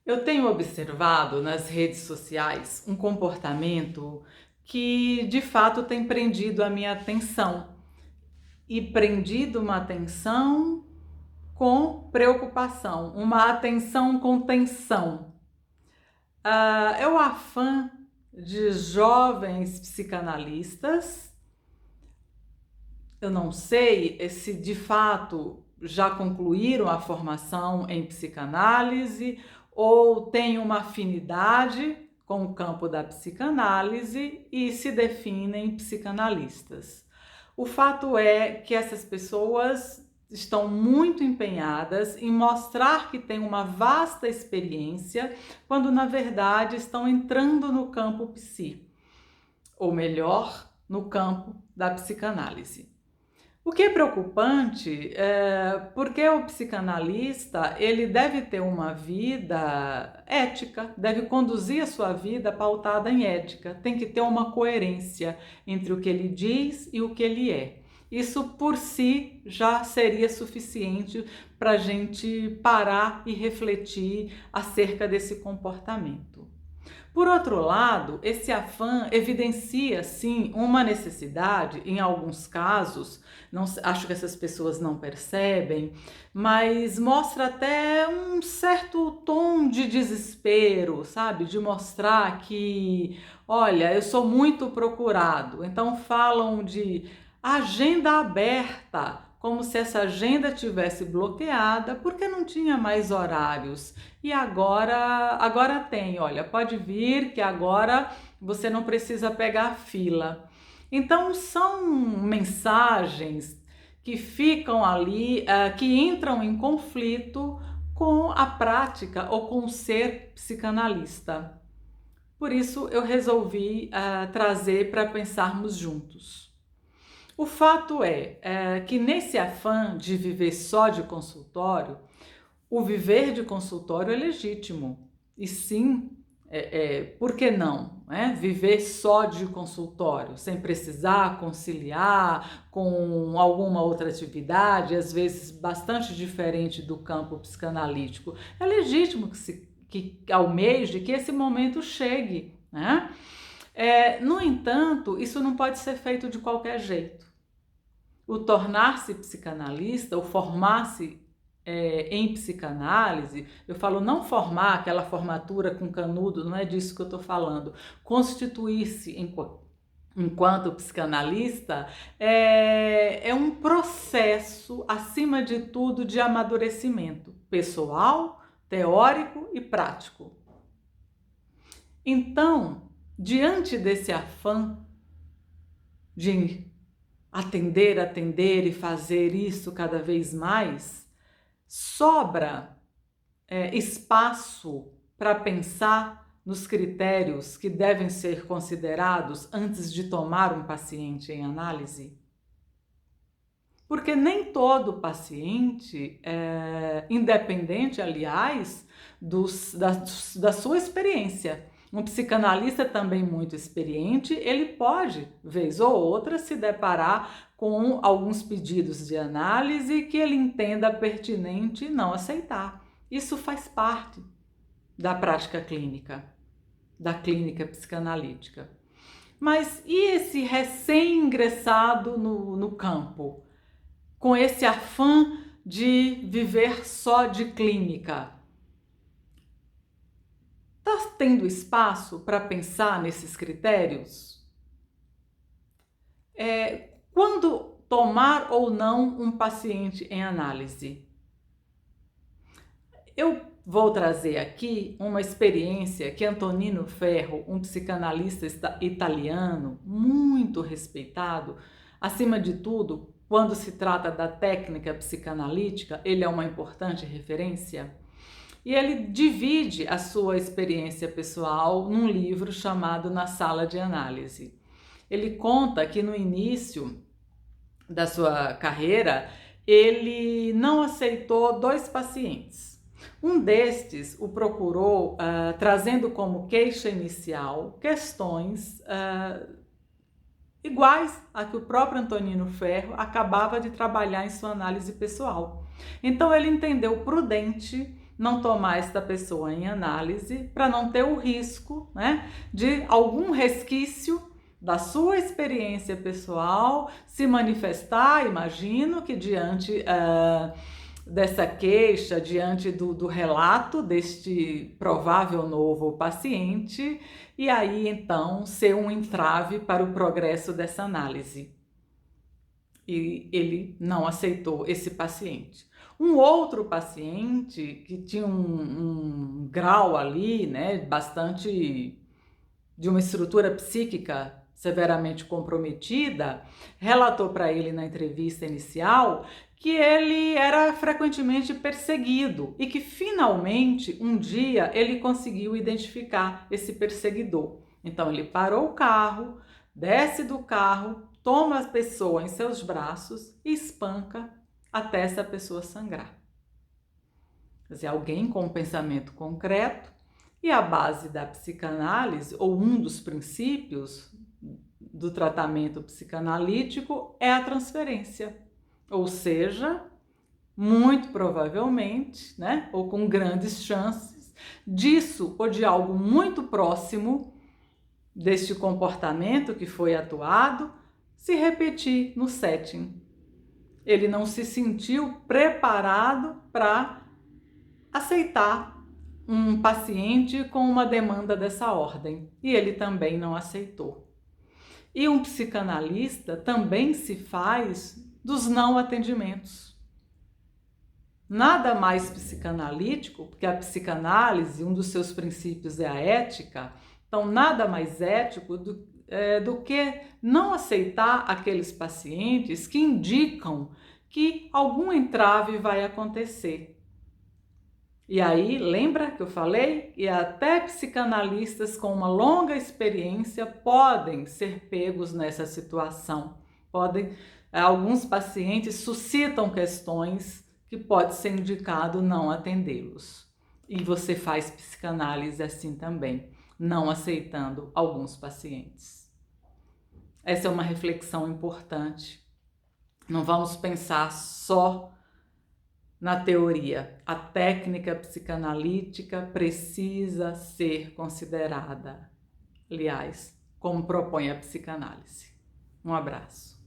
Eu tenho observado nas redes sociais um comportamento que de fato tem prendido a minha atenção e prendido uma atenção com preocupação, uma atenção com tensão. É o afã de jovens psicanalistas. Eu não sei se de fato já concluíram a formação em psicanálise ou têm uma afinidade com o campo da psicanálise e se definem psicanalistas. O fato é que essas pessoas estão muito empenhadas em mostrar que têm uma vasta experiência, quando na verdade estão entrando no campo psi, ou melhor, no campo da psicanálise. O que é preocupante é porque o psicanalista ele deve ter uma vida ética, deve conduzir a sua vida pautada em ética, tem que ter uma coerência entre o que ele diz e o que ele é. Isso por si já seria suficiente para a gente parar e refletir acerca desse comportamento. Por outro lado, esse afã evidencia, sim, uma necessidade, em alguns casos, não, acho que essas pessoas não percebem, mas mostra até um certo tom de desespero, sabe? De mostrar que, olha, eu sou muito procurado. Então falam de agenda aberta, como se essa agenda tivesse bloqueada porque não tinha mais horários. E agora tem, olha, pode vir que agora você não precisa pegar fila. Então são mensagens que ficam ali, que entram em conflito com a prática ou com o ser psicanalista. Por isso eu resolvi trazer para pensarmos juntos. O fato é que nesse afã de viver só de consultório, o viver de consultório é legítimo. E sim, por que não? Viver só de consultório, sem precisar conciliar com alguma outra atividade, às vezes bastante diferente do campo psicanalítico. É legítimo que almeje que esse momento chegue, né? No entanto, isso não pode ser feito de qualquer jeito. O tornar-se psicanalista, o formar-se em psicanálise, eu falo não formar aquela formatura com canudo, não é disso que eu estou falando. Constituir-se enquanto psicanalista é um processo, acima de tudo, de amadurecimento pessoal, teórico e prático. Então, diante desse afã de atender e fazer isso cada vez mais, sobra espaço para pensar nos critérios que devem ser considerados antes de tomar um paciente em análise? Porque nem todo paciente, independente, aliás, da sua experiência. Um psicanalista também muito experiente, ele pode, vez ou outra, se deparar com alguns pedidos de análise que ele entenda pertinente e não aceitar. Isso faz parte da prática clínica, da clínica psicanalítica. Mas e esse recém-ingressado no campo, com esse afã de viver só de clínica? Está tendo espaço para pensar nesses critérios? Quando tomar ou não um paciente em análise? Eu vou trazer aqui uma experiência que Antonino Ferro, um psicanalista italiano muito respeitado, acima de tudo, quando se trata da técnica psicanalítica, ele é uma importante referência. E ele divide a sua experiência pessoal num livro chamado Na Sala de Análise. Ele conta que no início da sua carreira, ele não aceitou 2 pacientes. Um destes o procurou trazendo como queixa inicial questões iguais a que o próprio Antonino Ferro acabava de trabalhar em sua análise pessoal. Então ele entendeu prudente não tomar esta pessoa em análise para não ter o risco, né, de algum resquício da sua experiência pessoal se manifestar, imagino que diante dessa queixa, diante do relato deste provável novo paciente, e aí então ser um entrave para o progresso dessa análise. E ele não aceitou esse paciente. Um outro paciente que tinha um grau ali, né, bastante de uma estrutura psíquica severamente comprometida, relatou para ele na entrevista inicial que ele era frequentemente perseguido e que finalmente um dia ele conseguiu identificar esse perseguidor. Então ele parou o carro, desce do carro, toma a pessoa em seus braços e espanca até essa pessoa sangrar. Quer dizer, alguém com um pensamento concreto. E a base da psicanálise, ou um dos princípios do tratamento psicanalítico, é a transferência. Ou seja, muito provavelmente, né, ou com grandes chances, disso ou de algo muito próximo deste comportamento que foi atuado, se repetir no setting. Ele não se sentiu preparado para aceitar um paciente com uma demanda dessa ordem, e ele também não aceitou. E um psicanalista também se faz dos não atendimentos. Nada mais psicanalítico, porque a psicanálise, um dos seus princípios é a ética, então nada mais ético do que não aceitar aqueles pacientes que indicam que algum entrave vai acontecer. E aí, lembra que eu falei? E até psicanalistas com uma longa experiência podem ser pegos nessa situação. Alguns pacientes suscitam questões que pode ser indicado não atendê-los. E você faz psicanálise assim também, não aceitando alguns pacientes. Essa é uma reflexão importante. Não vamos pensar só na teoria. A técnica psicanalítica precisa ser considerada, aliás, como propõe a psicanálise. Um abraço.